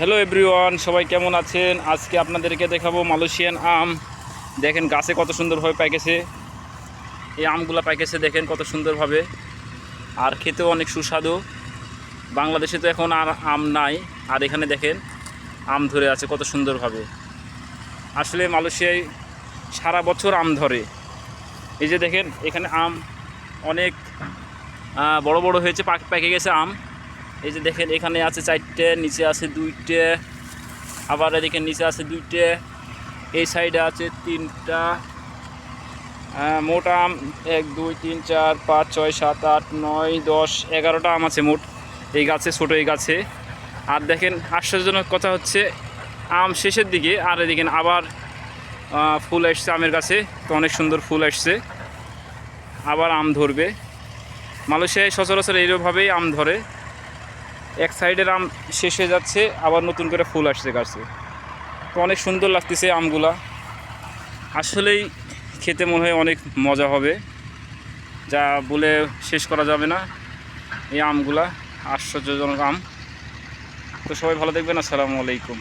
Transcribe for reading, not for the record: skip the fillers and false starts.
Hello everyone, সবাই কেমন আছেন? আজকে আপনাদেরকে দেখাবো মালয়েশিয়ান আম। দেখেন গাছে কত সুন্দরভাবে পাইকেছে। এই আমগুলো পাইকেছে দেখেন কত সুন্দরভাবে, আর খেতেও অনেক সুস্বাদু। বাংলাদেশে তো এখন আর আম নাই, আর এখানে দেখেন আম ধরে আছে কত সুন্দরভাবে। আসলে মালয়েশিয়ায় সারা বছর আম ধরে। এই যে দেখেন এখানে আম অনেক বড় বড় হয়েছে, পেকে গেছে আম। এই যে দেখেন এখানে আছে 4টে, নিচে আছে 2টে, আবার এদিকে নিচে আছে 2টে, এই সাইডে আছে 3টা। মোট আম 1 2 3 4 5 6 7 8 9 10 11টা আম আছে মোট এই গাছে, ছোটো এই গাছে। আর দেখেন আশ্চর্যজনক কথা হচ্ছে আম শেষের দিকে, আর এদিকে আবার ফুল আসছে আমের গাছে, তো অনেক সুন্দর ফুল আসছে, আবার আম ধরবে। মালয়েশিয়ায় সচরাচর এইভাবেই আম ধরে, এক সাইডের আম শেষ হয়ে যাচ্ছে, আবার নতুন করে ফুল আসছে গাছে। তো অনেক সুন্দর লাগতেছে আমগুলা, আসলেই খেতে মনে হয় অনেক মজা হবে, যা বলে শেষ করা যাবে না। এই আমগুলা আশ্চর্যজনক আম। তো সবাই ভালো দেখবেন। আসসালামু আলাইকুম।